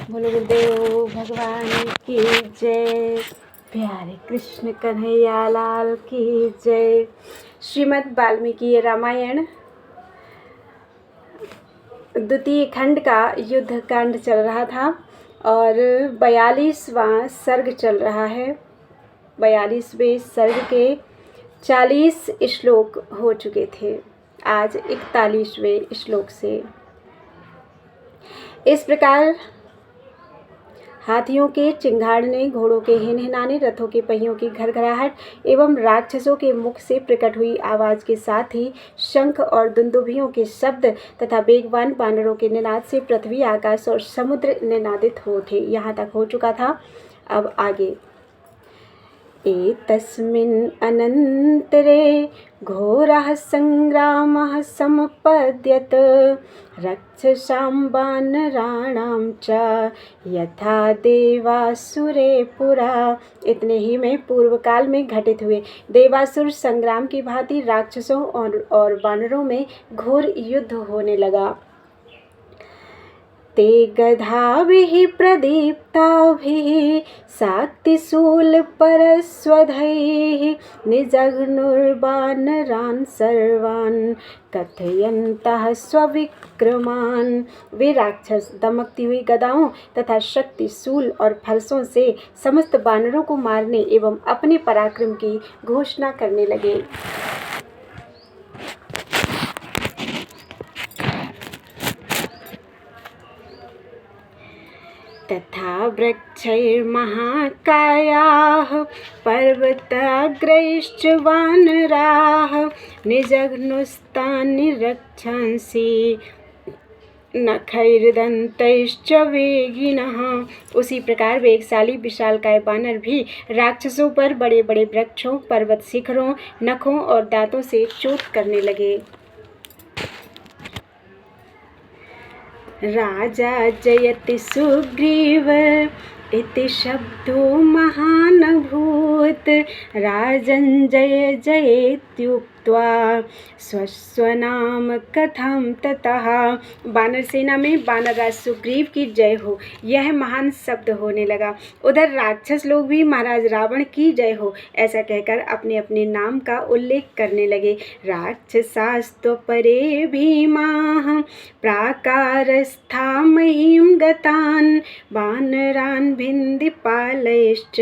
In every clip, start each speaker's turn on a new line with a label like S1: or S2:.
S1: बोलो गुरुदेव भगवान की जय। प्यारे कृष्ण कन्हैया लाल की जय। श्रीमद् वाल्मीकि रामायण द्वितीय खंड का युद्ध कांड चल रहा था और 42वां सर्ग चल रहा है। 42वें सर्ग के 40 श्लोक हो चुके थे। आज 41वें श्लोक से इस प्रकार हाथियों के चिंघाड़ने, घोड़ों के हिनहिनाने, रथों के पहियों की घरघराहट एवं राक्षसों के मुख से प्रकट हुई आवाज के साथ ही शंख और दुंदुभियों के शब्द तथा वेगवान बानरों के निनाद से पृथ्वी, आकाश और समुद्र निनादित हो उठे। यहाँ तक हो चुका था। अब आगे एतस्मिन् अनन्तरे घोरः संग्रामः समपद्यत रक्षसां वानराणां च यथा देवासुरे पुरा। इतने ही में पूर्व काल में घटित हुए देवासुर संग्राम की भांति राक्षसों और वानरों में घोर युद्ध होने लगा। ते गधाभिः प्रदीप्ताभिः शाक्तिशूलपरश्वधैः निजघ्नुर्वानरान् सर्वान् कथयन्तः स्वविक्रमान्। वे राक्षस दमकती हुई गदाओं तथा शक्तिशूल और फरसों से समस्त वानरों को मारने एवं अपने पराक्रम की घोषणा करने लगे। तथा वृक्षैर्महाकायाः पर्वताग्रैश्च वानराः निजघ्नुस्तानि रक्षांसि नखैर्दन्तैश्च वेगिनः। उसी प्रकार वेगशाली विशालकाय वानर भी राक्षसों पर बड़े बड़े वृक्षों, पर्वत शिखरों, नखों और दांतों से चोट करने लगे। राजा जयति सुग्रीव इति शब्दो महानभूत राजन् जय जयेत्युक्त्वा स्वस्वनाम कथं ततः। वानर सेना में वानरराज सुग्रीव की जय हो, यह महान शब्द होने लगा। उधर राक्षस लोग भी महाराज रावण की जय हो ऐसा कहकर अपने अपने नाम का उल्लेख करने लगे। राक्षसास्तु परे भीमाः प्राकारस्था महीं गतान् वानरान् भिन्दिपालैश्च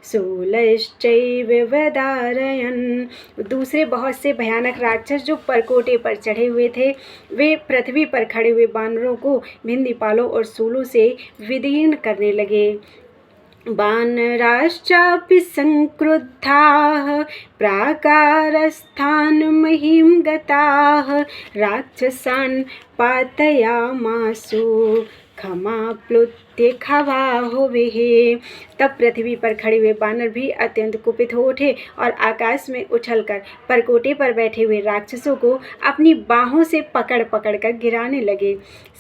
S1: शूलैश्चैव वदारयन्। दूसरे बहुत से भयानक राक्षस जो परकोटे पर चढ़े हुए थे, वे पृथ्वी पर खड़े हुए वानरों को भिन्दिपालों और शूलों से विदीर्ण करने लगे। वानराश्चापि संक्रुद्धाः प्राकारस्थान् महीं गताः राक्षसान् पातयामासु क्षमाप्लुत्य खवाहुभिः। तब पृथ्वी पर खड़े हुए वानर भी अत्यंत कुपित हो उठे और आकाश में उछलकर परकोटे पर बैठे हुए राक्षसों को अपनी बाहों से पकड़ पकड़ कर गिराने लगे।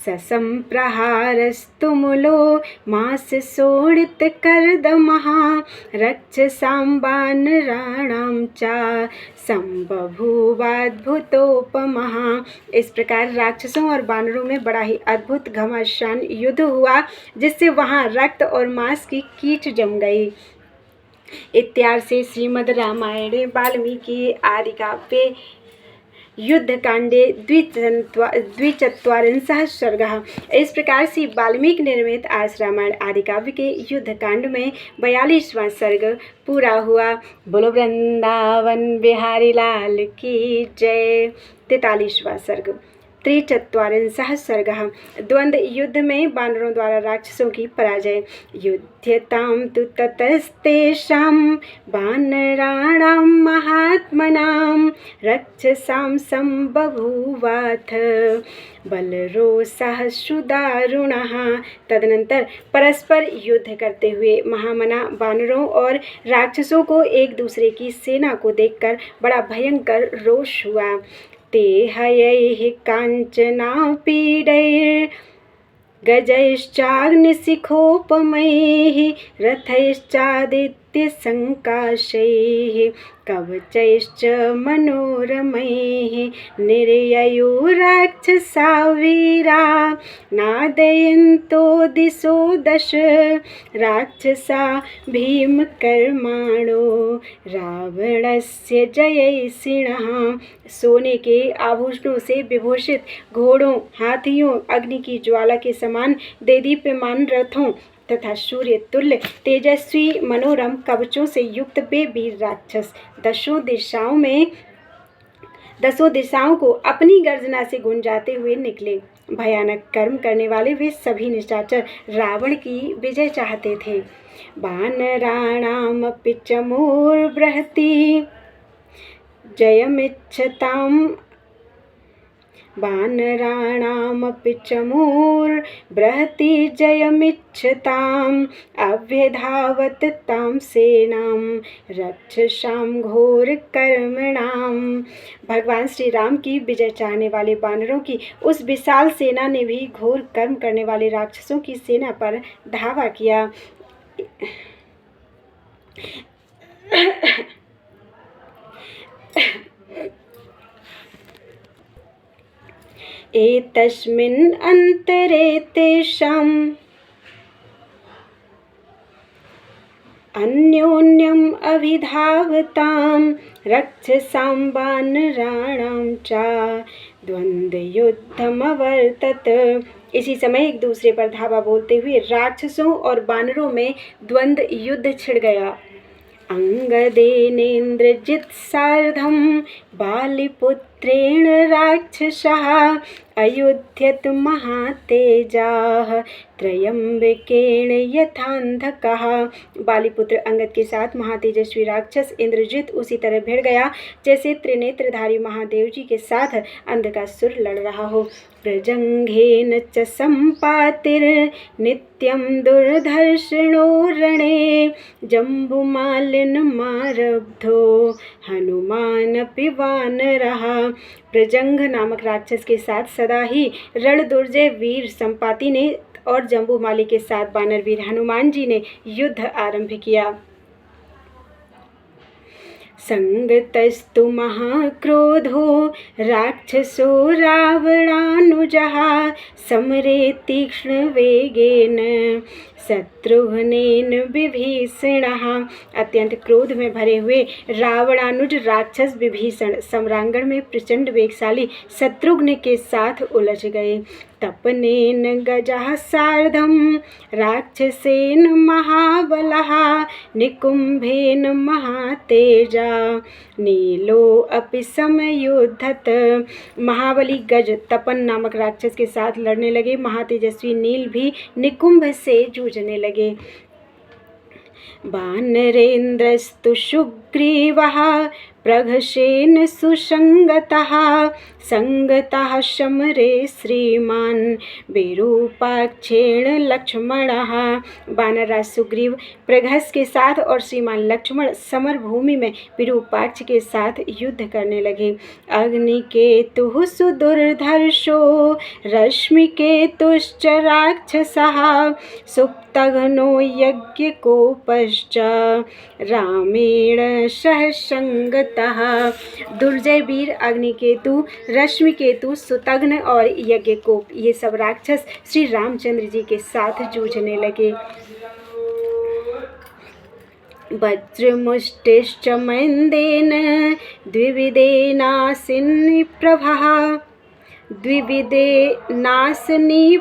S1: ससंप्रहारस्तुमुलो मास शोणित कर्दमः रक्षसां वानराणां च संबभूवाद्भुतोपमः। इस प्रकार राक्षसों और वानरों में बड़ा ही अद्भुत घमासान युद्ध हुआ, जिससे वहां रक्त और मांस की कीच जम गई। इत्यार्थ से श्रीमद् रामायणे वाल्मीकि आदि काव्ये युद्धकांडे द्विचत्वारिंशः सर्गः। इस प्रकार से वाल्मीकि निर्मित आज रामायण आदि काव्य के युद्धकांड में 42वां सर्ग पूरा हुआ। बोलो वृंदावन बिहारी लाल की जय। 43वां सर्ग त्रिचत्वारिंशः सर्गः। द्वंद्व युद्ध में वानरों द्वारा राक्षसों की पराजय। युध्यतां तु ततस्तेषां वानराणां महात्मनां रक्षसां संबभूवाथ बलरोषः सुदारुणः। तदनंतर परस्पर युद्ध करते हुए महामना वानरों और राक्षसों को एक दूसरे की सेना को देखकर बड़ा भयंकर रोष हुआ। ते हयैः काञ्चनापीडैर्गजैश्चाग्निशिखोपमैः रथैश्चादित्यैर्मुखैर्यथा नित्य संकाशैः कवचैश्च मनोरमैः निर्ययो राक्षसा वीरा नादयन्तो दिशो दश राक्षसा भीमकर्माणो रावणस्य जयैषिणः। सोने के आभूषणों से विभूषित घोड़ों, हाथियों, अग्नि की ज्वाला के समान देदीप्यमान रथों तथा सूर्य तुल्य तेजस्वी मनोरम कवचों से युक्त वे वीर राक्षस दसों दिशाओं को अपनी गर्जना से गुंजाते हुए निकले। भयानक कर्म करने वाले वे सभी निशाचर रावण की विजय चाहते थे। वानराणामपि च मूर्बृहति जयमिच्छताम् वानराणामपि च मूर्बृहति जयमिच्छताम् अभ्यधावत् तां सेनां रक्षसां घोरकर्मणाम्। भगवान श्री राम की विजय चाहने वाले वानरों की उस विशाल सेना ने भी घोर कर्म करने वाले राक्षसों की सेना पर धावा किया। एतस्मिन् अन्तरे तेषाम् अन्योन्यम् अभिधावतां रक्षसां वानराणां च द्वन्द्वयुद्धमवर्तत। इसी समय एक दूसरे पर धावा बोलते हुए राक्षसों और वानरों में द्वंद्व युद्ध छिड़ गया। अंगदेनेन्द्रजित् सार्धं बालिपुत्रेण राक्षसः अयुध्यत महातेजाः त्रयंबकेन यथान्धकः। बालीपुत्र अंगद के साथ महातेजस्वी राक्षस इंद्रजित उसी तरह भिड़ गया जैसे त्रिनेत्रधारी महादेव जी के साथ अंधकासुर लड़ रहा हो। प्रजंघेन च सम्पातिर्नित्यं दुर्धर्षणो रणे जम्बुमालिनमारब्धो हनुमानपि वानरः। प्रजंघ नामक राक्षस के साथ सदा ही रण दुर्जय वीर संपाति ने और जम्बूमाली के साथ वानर वीर हनुमान जी ने युद्ध आरंभ किया। संगतस्तु महाक्रोधो राक्षसो रावणानुजः समरे तीक्ष्ण वेगेन शत्रुघ्नेन विभीषणः। अत्यंत क्रोध में भरे हुए रावणानुज राक्षस विभीषण सम्रांगण में प्रचंड वेगशाली शत्रुघ्न के साथ उलझ गए। तपनेन गजः सार्धं राक्षसेन महाबलः निकुंभेन महातेजा नीलो अपि समयुद्धत। महाबली गज तपन नामक राक्षस के साथ लड़ने लगे। महातेजस्वी नील भी निकुंभ से जूझने लगे। वानरेन्द्रस्तु सुग्रीवः प्रघसेन सुसंगतः संगतः समरे श्रीमान विरूपाक्षेण लक्ष्मणः। वानरराज सुग्रीव प्रघस के साथ और श्रीमान लक्ष्मण समर भूमि में विरूपाक्ष के साथ युद्ध करने लगे। अग्निकेतुः सुदुर्धर्षो रश्मिकेतुश्च राक्षसः सुप्तघ्नो यज्ञकोपश्च रामेण सह संगतः। दुर्जय वीर अग्निकेतु, रश्मिकेतु, सुतघ्न और यज्ञकोप ये सब राक्षस श्री रामचंद्र जी के साथ जूझने लगे। वज्रमुष्टिश्च मन्देन द्विविधेनासिनी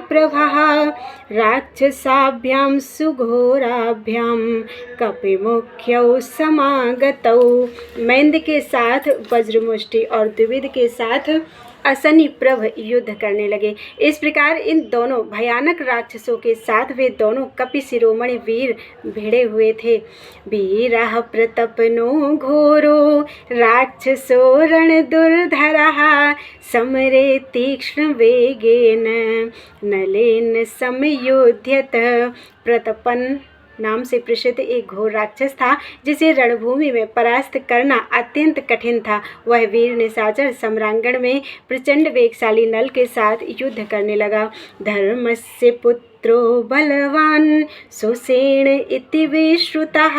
S1: प्रभः राक्षसाभ्यां सुघोराभ्यां कपिमुख्यौ समागतौ। मैंद के साथ वज्रमुष्टि और द्विविध के साथ असनी प्रभ युद्ध करने लगे। इस प्रकार इन दोनों भयानक राक्षसों के साथ वे दोनों कपि शिरोमणि वीर भिड़े हुए थे। वीरः प्रतपनो घोरो राक्षसो रण दुर्धरः समरे तीक्ष्ण वेगेन नलेन समयुध्यत। प्रतपन नाम से प्रसिद्ध एक घोर राक्षस था जिसे रणभूमि में परास्त करना अत्यंत कठिन था। वह वीर निशाचर सम्रांगण में प्रचंड वेगशाली नल के साथ युद्ध करने लगा। धर्मस्य पुत्र पुत्रो बलवान् सुसेन इति विश्रुतः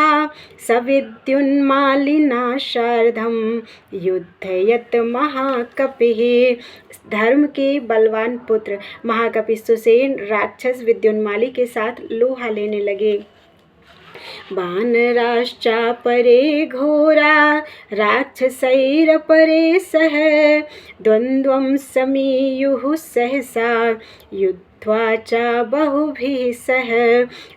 S1: सविद्युन्मालिना सार्धं युद्धयत महाकपिः। धर्म के बलवान पुत्र महाकपि सुसेन राक्षस विद्युन्माली के साथ लोहा लेने लगे। वानराश्चापरे घोरा राक्षसैरपरे सह द्वन्द्वं समीयुः सहसा युद्ध्वा च बहुभिः सह।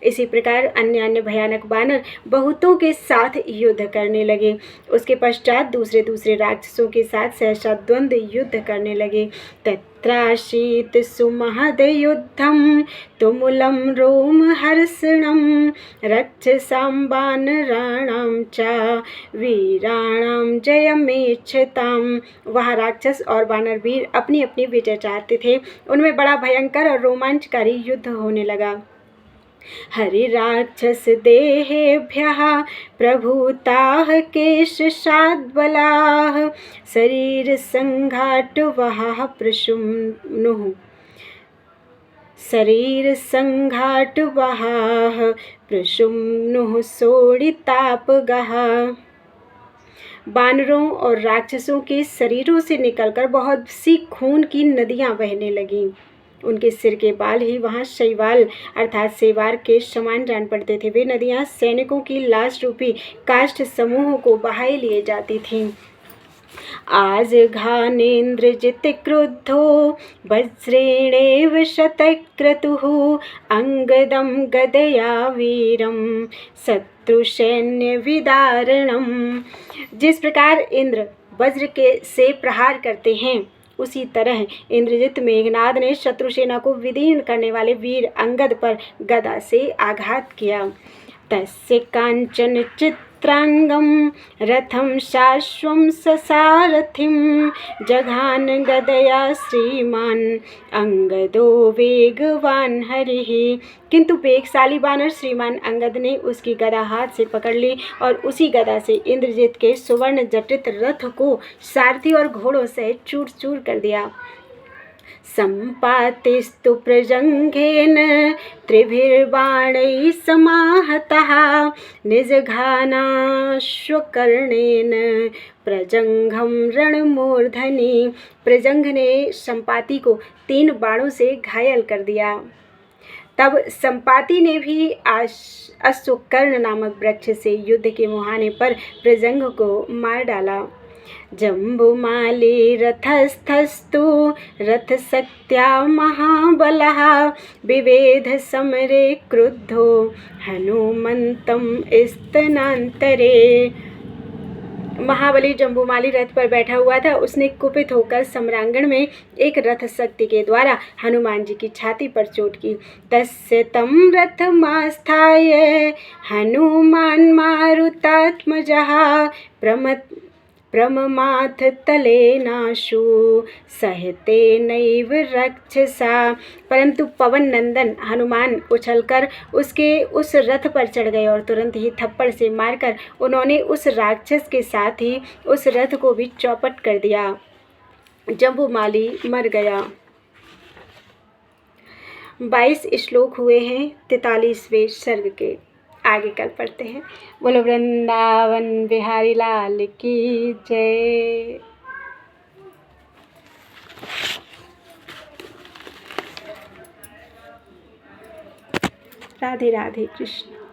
S1: इसी प्रकार अन्य अन्य भयानक वानर बहुतों के साथ युद्ध करने लगे। उसके पश्चात दूसरे दूसरे राक्षसों के साथ सहसा द्वंद्व युद्ध करने लगे। तत्रासीत् सुमहद्युद्धं तुमुलं रोमहर्षणं रक्षसां वानराणां च वीराणां जयमेच्छताम्। वहाँ राक्षस और वानर वीर अपनी अपनी विजय चाहते थे। उनमें बड़ा भयंकर और रोमांचकारी युद्ध होने लगा। हरिराक्षस देहेभ्यः प्रभूताः केशशाद्बलाः शरीरसङ्घाटवहाः प्रशुम्नुः शरीरसङ्घाटवहाः प्रशुम्नुः शोणितापगः। वानरों और राक्षसों के शरीरों से निकलकर बहुत सी खून की नदियां बहने लगीं। उनके सिर के बाल ही वहाँ शैवाल अर्थात सेवार के समान जान पड़ते थे। वे नदियाँ सैनिकों की लाश रूपी काष्ठ समूहों को बहाए लिए जाती थीं। आज घानेन्द्रजित क्रुद्धो वज्रेणेव शतक्रतुः अंगदं गदया वीरं शत्रुसैन्य विदारणम। जिस प्रकार इंद्र वज्र के से प्रहार करते हैं उसी तरह इंद्रजित मेघनाद ने शत्रुसेना को विदीर्ण करने वाले वीर अंगद पर गदा से आघात किया। तस्य कांचन चित्रांगम रथम शाश्वम ससारथिम जघान गदया श्रीमान अंगदो वेगवान हरिः। किंतु वेगशाली वानर श्रीमान अंगद ने उसकी गदा हाथ से पकड़ ली और उसी गदा से इंद्रजित के सुवर्ण जटित रथ को सारथी और घोड़ों से चूर चूर कर दिया। सम्पातिस्तु प्रजंघेन त्रिभिर्बाणैः समाहतः निजघानाश्वकर्णेन प्रजंघं रणमूर्धनि। प्रजंघ ने संपाति को 3 बाणों से घायल कर दिया। तब संपाति ने भी अश्वकर्ण नामक वृक्ष से युद्ध के मुहाने पर प्रजंघ को मार डाला। जम्बुमाली रथस्थस्तु रथशक्त्या महाबलः विवेध समरे क्रुद्धो हनुमन्तं स्तनान्तरे। महाबली जम्बुमाली रथ पर बैठा हुआ था। उसने कुपित होकर सम्रांगण में एक रथ शक्ति के द्वारा हनुमान जी की छाती पर चोट की। तस्य तं रथमास्थाय हनुमान मारुतात्मजः प्रममाथ तलेनाशु सहते नैव रक्षसा। परंतु पवन नंदन हनुमान उछलकर उसके उस रथ पर चढ़ गए और तुरंत ही थप्पड़ से मारकर उन्होंने उस राक्षस के साथ ही उस रथ को भी चौपट कर दिया। जम्बुमाली मर गया। 22 श्लोक हुए हैं 43वें सर्ग के। आगे कल पढ़ते हैं। बोलो वृंदावन बिहारी लाल की जय। राधे राधे कृष्ण।